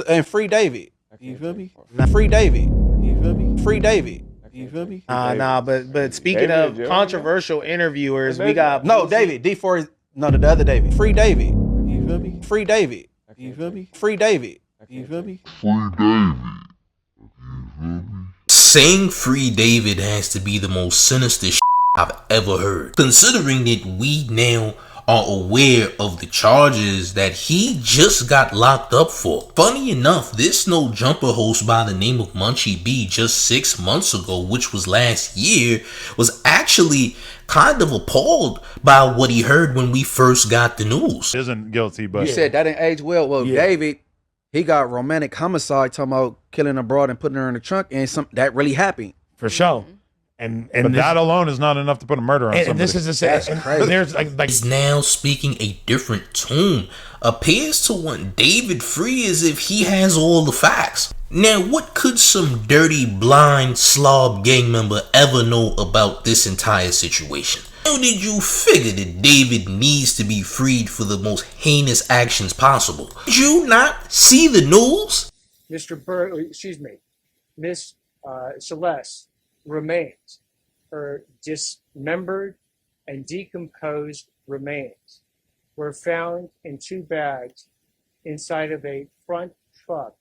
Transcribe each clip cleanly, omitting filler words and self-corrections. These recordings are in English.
And free David. You feel me? Free David. You feel me? Free David. You feel me? But speaking of controversial interviewers, we got David D4. No, the other David. Free David. You feel me? Free David. You feel me? Free David. You feel me? Free David. Saying Free David has to be the most sinister I've ever heard, considering that we now are aware of the charges that he just got locked up for. Funny enough, this No Jumper host by the name of Munchie B just 6 months ago, which was last year, was actually kind of appalled by what he heard when we first got the news. Isn't guilty, but you said that didn't age well. Well, David, he got romantic homicide, talking about killing a broad and putting her in the trunk, and that really happened. For sure. But that alone is not enough to put a murder on somebody. And this is the same. There's like he's now speaking a different tone. Appears to want David free as if he has all the facts. Now, what could some dirty, blind, slob gang member ever know about this entire situation? How did you figure that David needs to be freed for the most heinous actions possible? Did you not see the news? Mr. Miss Celeste remains. Her dismembered and decomposed remains were found in 2 bags inside of a front trunk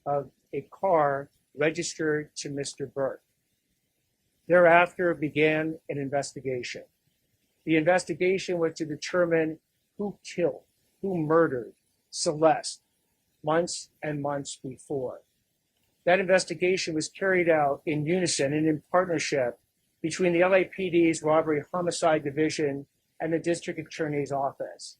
of a car registered to Mr. Burke. Thereafter began an investigation. The investigation was to determine who killed, who murdered Celeste months and months before. That investigation was carried out in unison and in partnership between the LAPD's Robbery Homicide Division and the District Attorney's Office.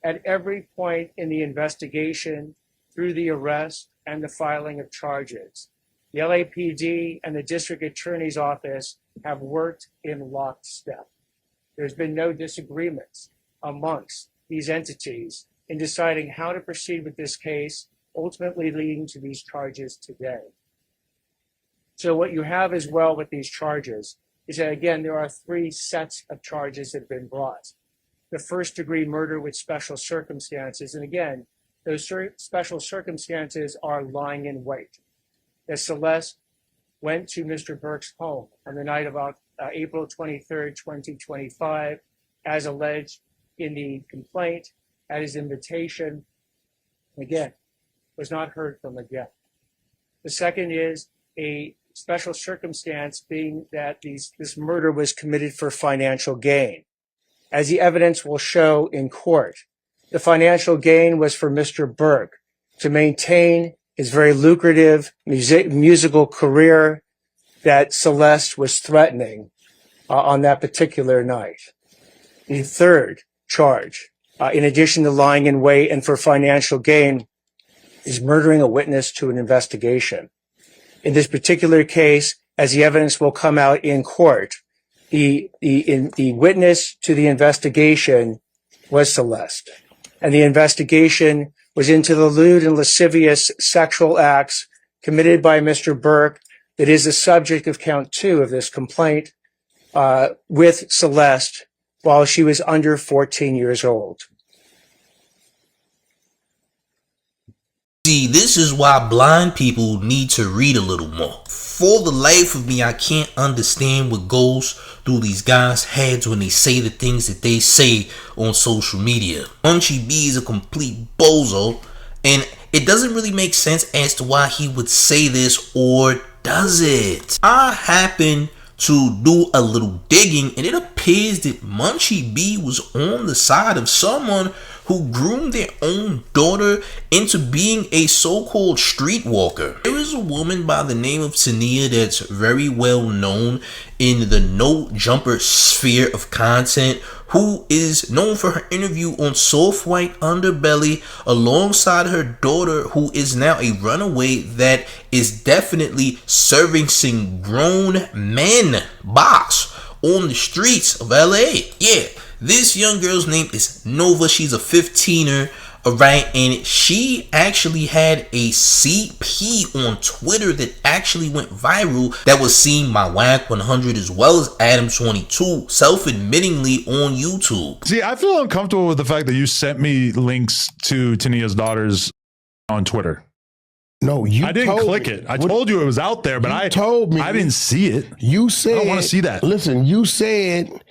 At every point in the investigation, through the arrest and the filing of charges, the LAPD and the District Attorney's Office have worked in lockstep. There's been no disagreements amongst these entities in deciding how to proceed with this case, ultimately leading to these charges today. So what you have as well with these charges is that, again, there are 3 sets of charges that have been brought. The first-degree murder with special circumstances, and again, those special circumstances are lying in wait. That Celeste went to Mr. Burke's home on the night of April 23rd, 2025, as alleged in the complaint, at his invitation. Again, was not heard from again. The second is a special circumstance being that this murder was committed for financial gain. As the evidence will show in court, the financial gain was for Mr. Burke to maintain his very lucrative musical career that Celeste was threatening on that particular night. The third charge, in addition to lying in wait and for financial gain, is murdering a witness to an investigation. In this particular case, as the evidence will come out in court, the witness to the investigation was Celeste. And the investigation was into the lewd and lascivious sexual acts committed by Mr. Burke that is the subject of count 2 of this complaint with Celeste while she was under 14 years old. See, this is why blind people need to read a little more. For the life of me, I can't understand what goes through these guys' heads when they say the things that they say on social media. Munchie B is a complete bozo, and it doesn't really make sense as to why he would say this, or does it? I happen to do a little digging, and it appears that Munchie B was on the side of someone who groomed their own daughter into being a so-called streetwalker. There is a woman by the name of Tania that's very well known in the No Jumper sphere of content, who is known for her interview on Soft White Underbelly alongside her daughter, who is now a runaway that is definitely serving some grown men box on the streets of LA. Yeah, this young girl's name is Nova. She's a 15er. Alright, and she actually had a CP on Twitter that actually went viral that was seen by Whack 100 as well as Adam 22, self-admittingly on YouTube. See, I feel uncomfortable with the fact that you sent me links to Tania's daughters on Twitter. No, I didn't click it. I told you it was out there, but I didn't see it. You said I don't want to see that. Listen, you said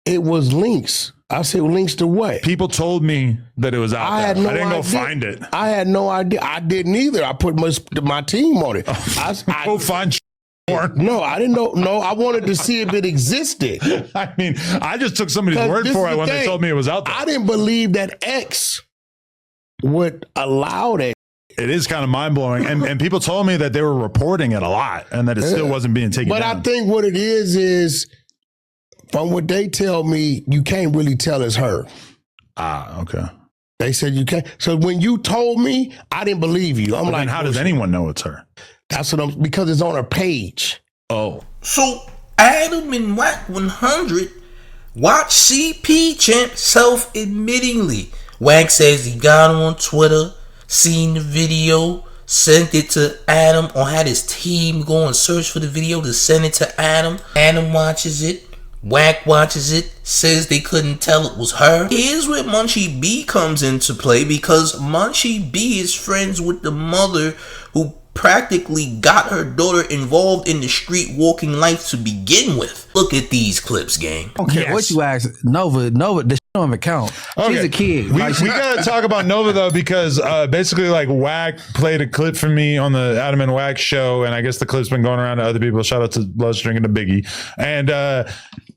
it was links. I said links to what? People told me that it was out there. I didn't go find it. I had no idea. I didn't either. I put my team on it. Go find porn. No, I didn't know. No, I wanted to see if it existed. I mean, I just took somebody's word for it when they told me it was out there. I didn't believe that X would allow that. It is kind of mind-blowing. And people told me that they were reporting it a lot and that it still wasn't being taken down. But I think what it is from what they tell me, you can't really tell it's her. Ah, okay. They said you can't. So when you told me, I didn't believe you. I'm like, how does anyone know it's her? That's what because it's on her page. Oh. So Adam and Whack 100 watch CP champ self-admittingly. Whack says he got on Twitter, seen the video, sent it to Adam, or had his team go and search for the video to send it to Adam. Adam watches it. Whack watches it, says they couldn't tell it was her. Here's where Munchie B comes into play, because Munchie B is friends with the mother who practically got her daughter involved in the street walking life to begin with. Look at these clips, gang. Okay, what you ask Nova, the shit don't even count. She's a kid. We gotta talk about Nova though, because basically like Whack played a clip for me on the Adam and Whack show, and I guess the clip's been going around to other people. Shout out to Blood's Drinking the Biggie. And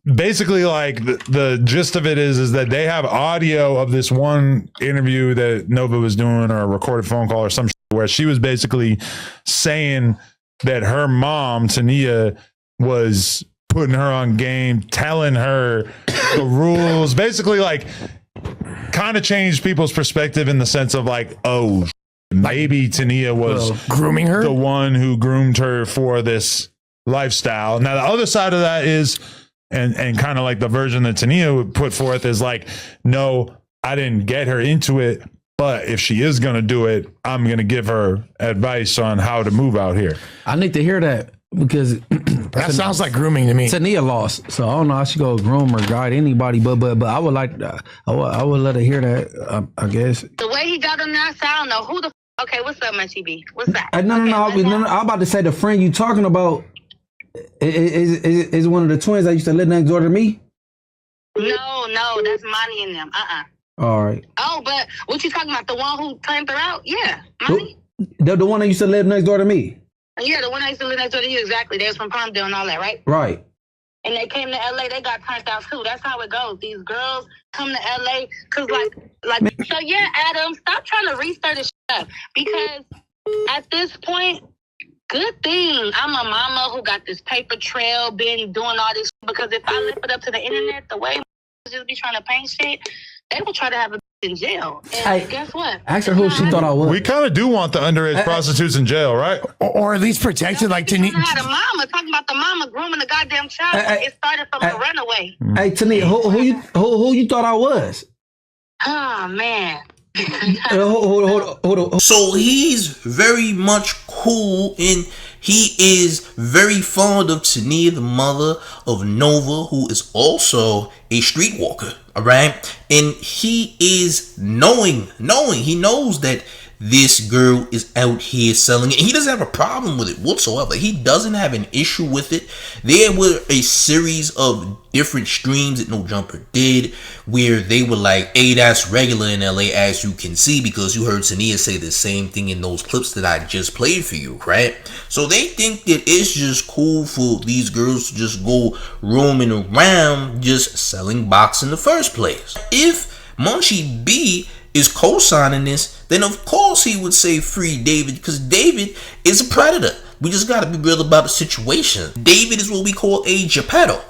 basically like the gist of it is that they have audio of this one interview that Nova was doing, or a recorded phone call or some shit, where she was basically saying that her mom, Tania, was putting her on game, telling her the rules, basically like kind of changed people's perspective in the sense of like, oh, maybe Tania was grooming her, the one who groomed her for this lifestyle. Now the other side of that is, and kind of like the version that Tania would put forth is like, no, I didn't get her into it, but if she is going to do it, I'm going to give her advice on how to move out here. I need to hear that, because that sounds like grooming to me. Tania lost, so I don't know how she go groom or guide anybody, but I would like, I would let her hear that. I guess the way he got on that, I don't know who the. Okay, what's up, Munchie B? What's that? No, I'm about to say the friend you talking about is one of the twins that used to live next door to me. No, that's Monty and them. All right. Oh, but what you talking about? The one who claimed her out? Yeah, Monty. The one that used to live next door to me. Yeah, the one that used to live next door to you. Exactly. They was from Palmdale and all that, right? Right. And they came to LA. They got turned out too. That's how it goes. These girls come to LA because, like. So yeah, Adam, stop trying to restart this shit up, because at this point, good thing I'm a mama who got this paper trail, been doing all this shit, because if I lift it up to the internet the way just be trying to paint shit, they will try to have a in jail. And guess what? Ask her who she thought I was. We kind of do want the underage prostitutes in jail, right? Or at least protected, like Tania. I had a mama talking about the mama grooming the goddamn child. It started from a runaway. Hey, Tania, who you thought I was? Oh man. Hold on. So he's very much cool, and he is very fond of Tania, the mother of Nova, who is also a streetwalker. All right, and he is knowing, he knows that this girl is out here selling it. He doesn't have a problem with it whatsoever. He doesn't have an issue with it. There were a series of different streams that No Jumper did where they were like, hey, that's regular in LA, as you can see, because you heard Tania say the same thing in those clips that I just played for you, right? So they think that it's just cool for these girls to just go roaming around just selling box in the first place. If Munchie B is co-signing this, then of course he would say free David, because David is a predator. We just got to be real about the situation. David is what we call a Geppetto,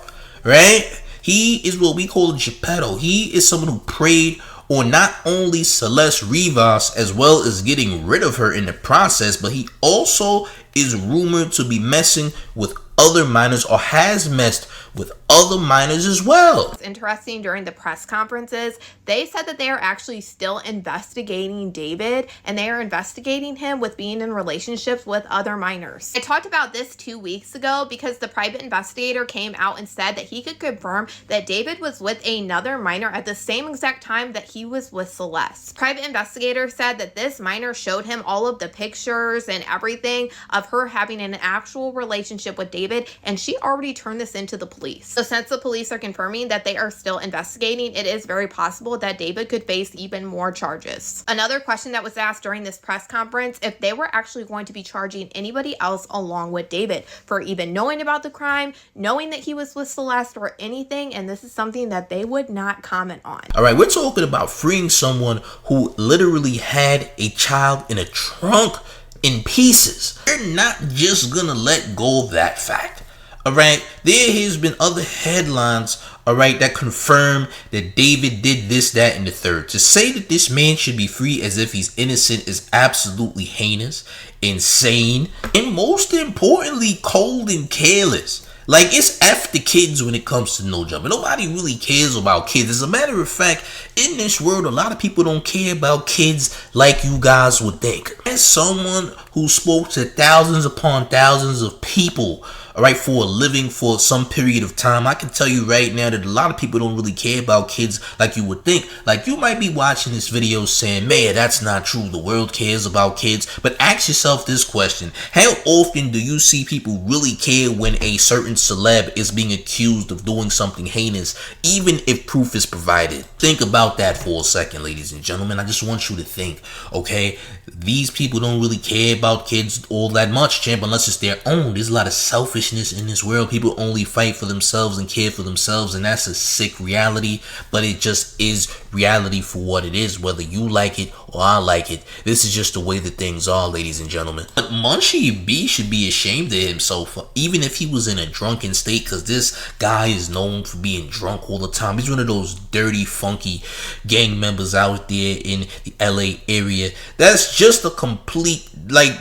right? He is what we call a Geppetto. He is someone who preyed on not only Celeste Rivas as well as getting rid of her in the process, but he also is rumored to be messing with other minors, or has messed with other minors as well. It's interesting, during the press conferences, they said that they are actually still investigating David, and they are investigating him with being in relationships with other minors. I talked about this 2 weeks ago because the private investigator came out and said that he could confirm that David was with another minor at the same exact time that he was with Celeste. Private investigator said that this minor showed him all of the pictures and everything of her having an actual relationship with David, and she already turned this into the police. So since the police are confirming that they are still investigating, it is very possible that David could face even more charges. Another question that was asked during this press conference, if they were actually going to be charging anybody else along with David for even knowing about the crime, knowing that he was with Celeste, or anything, and this is something that they would not comment on. All right, we're talking about freeing someone who literally had a child in a trunk in pieces. They're not just gonna let go of that fact. All right, there has been other headlines, all right, that confirm that David did this, that, and the third. To say that this man should be free as if he's innocent is absolutely heinous, insane, and most importantly, cold and careless. Like, it's F the kids when it comes to no jumping. Nobody really cares about kids. As a matter of fact, in this world, a lot of people don't care about kids like you guys would think. As someone who spoke to thousands upon thousands of people, all right, for a living for some period of time, I can tell you right now that a lot of people don't really care about kids like you would think. Like, you might be watching this video saying, man, that's not true. The world cares about kids. But ask yourself this question. How often do you see people really care when a certain celeb is being accused of doing something heinous, even if proof is provided? Think about that for a second, ladies and gentlemen. I just want you to think, okay? These people don't really care about kids all that much, champ, unless it's their own. There's a lot of selfishness in this world. People only fight for themselves and care for themselves, and that's a sick reality, but it just is reality for what it is, whether you like it or I like it. This is just the way that things are, ladies and gentlemen. But Munchie B should be ashamed of himself, even if he was in a drunken state, because this guy is known for being drunk all the time. He's one of those dirty, funky gang members out there in the LA area. That's just a complete, like,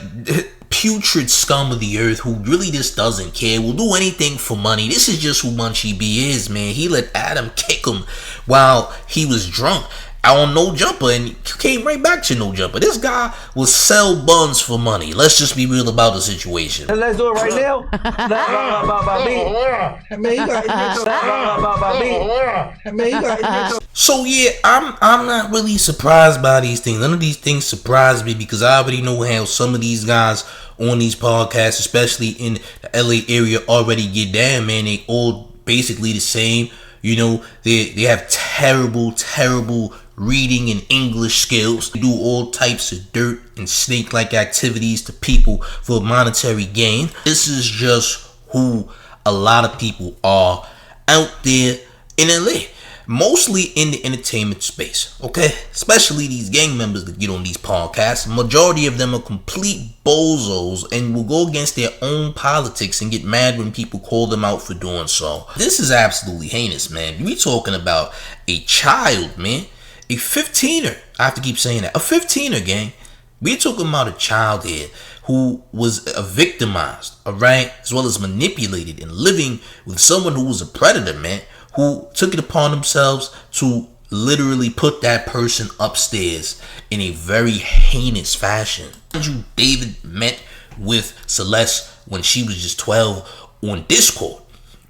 putrid scum of the earth who really just doesn't care, will do anything for money. This is just who Munchie B is, man. He let Adam kick him while he was drunk on No Jumper, and he came right back to No Jumper. This guy will sell buns for money. Let's just be real about the situation. Let's do it right now. So yeah, I'm not really surprised by these things. None of these things surprise me because I already know how some of these guys on these podcasts, especially in the LA area, already get down, man. They all basically the same. You know, they have terrible reading and English skills. They do all types of dirt and snake-like activities to people for monetary gain. This is just who a lot of people are out there in LA. Mostly in the entertainment space, okay? Especially these gang members that get on these podcasts. Majority of them are complete bozos and will go against their own politics and get mad when people call them out for doing so. This is absolutely heinous, man. We talking about a child, man. A 15er. I have to keep saying that. A 15er, gang. We're talking about a child here who was victimized, all right? As well as manipulated and living with someone who was a predator, man. Who took it upon themselves to literally put that person upstairs in a very heinous fashion. David met with Celeste when she was just 12 on Discord.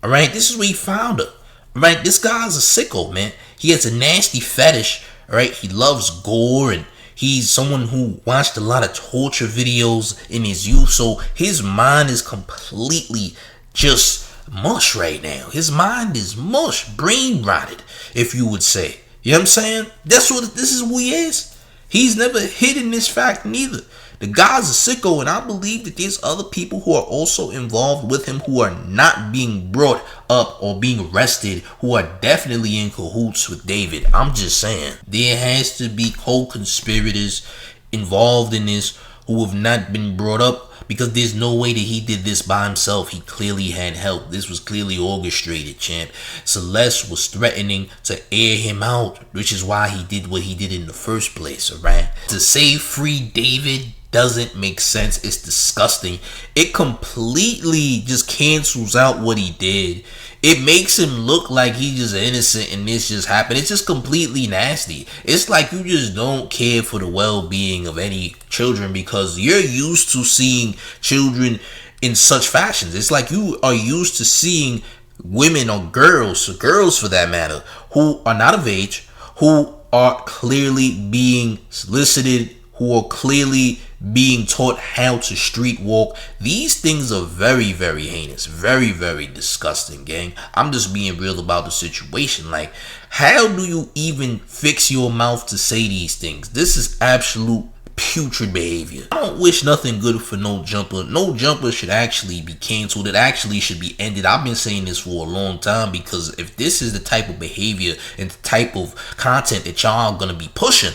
All right, this is where he found her. All right, this guy's a sicko, man. He has a nasty fetish. All right, he loves gore, and he's someone who watched a lot of torture videos in his youth. So his mind is completely just mush right now. His mind is mush, brain rotted, if you would say. You know what I'm saying? This is who he is. He's never hidden this fact neither. The guy's a sicko, and I believe that there's other people who are also involved with him who are not being brought up or being arrested, who are definitely in cahoots with David. I'm just saying. There has to be co-conspirators involved in this who have not been brought up, because there's no way that he did this by himself. He clearly had help. This was clearly orchestrated, champ. Celeste was threatening to air him out, which is why he did what he did in the first place, alright? To say free David doesn't make sense. It's disgusting. It completely just cancels out what he did It makes him look like he's just innocent and this just happened. It's just completely nasty. It's like you just don't care for the well-being of any children because you're used to seeing children in such fashions. It's like you are used to seeing women or girls for that matter, who are not of age, who are clearly being solicited, who are clearly being taught how to street walk. These things are very, very heinous, very, very disgusting, gang. I'm just being real about the situation. Like, how do you even fix your mouth to say these things? This is absolute putrid behavior. I don't wish nothing good for No Jumper. No Jumper should actually be canceled. It actually should be ended. I've been saying this for a long time because if this is the type of behavior and the type of content that y'all are gonna be pushing,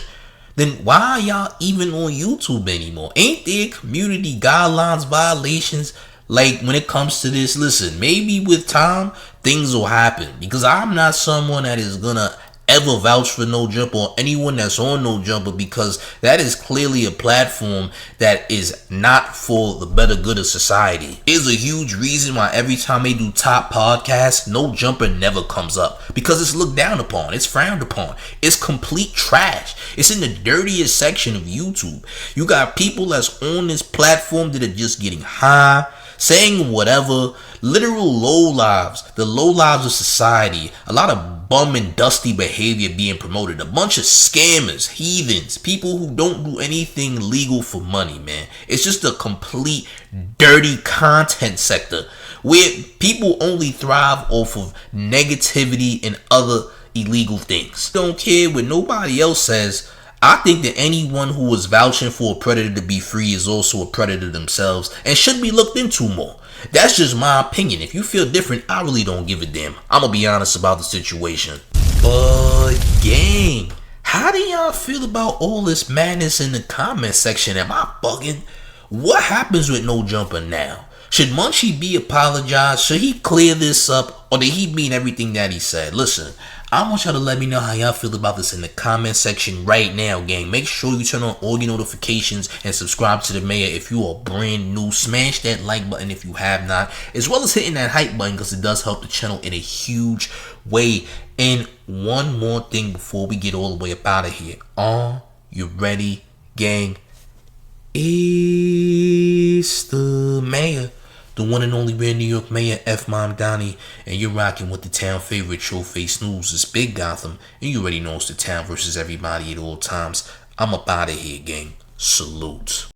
then why are y'all even on YouTube anymore? Ain't there community guidelines violations? Like, when it comes to this, listen, maybe with time things will happen, because I'm not someone that is gonna ever vouch for No Jumper or anyone that's on No Jumper, because that is clearly a platform that is not for the better good of society. There's a huge reason why every time they do top podcasts, No Jumper never comes up, because it's looked down upon, it's frowned upon, it's complete trash. It's in the dirtiest section of YouTube. You got people that's on this platform that are just getting high, saying whatever, literal low lives, the low lives of society, a lot of bum and dusty behavior being promoted, a bunch of scammers, heathens, people who don't do anything legal for money, man. It's just a complete dirty content sector where people only thrive off of negativity and other illegal things. Don't care what nobody else says. I think that anyone who is vouching for a predator to be free is also a predator themselves and should be looked into more. That's just my opinion. If you feel different, I really don't give a damn. I'm gonna be honest about the situation. But gang, how do y'all feel about all this madness in the comment section? Am I bugging? What happens with No Jumper now? Should Munchie be apologized? Should he clear this up? Or did he mean everything that he said? Listen, I want y'all to let me know how y'all feel about this in the comment section right now, gang. Make sure you turn on all your notifications and subscribe to the mayor if you are brand new. Smash that like button if you have not, as well as hitting that hype button, because it does help the channel in a huge way. And one more thing before we get all the way up out of here. Are you ready, gang? It's the mayor, the one and only New York Mayor, F. Mom Donnie, and you're rocking with the town favorite Showface News. It's Big Gotham, and you already know it's the town versus everybody at all times. I'm up out of here, gang. Salute.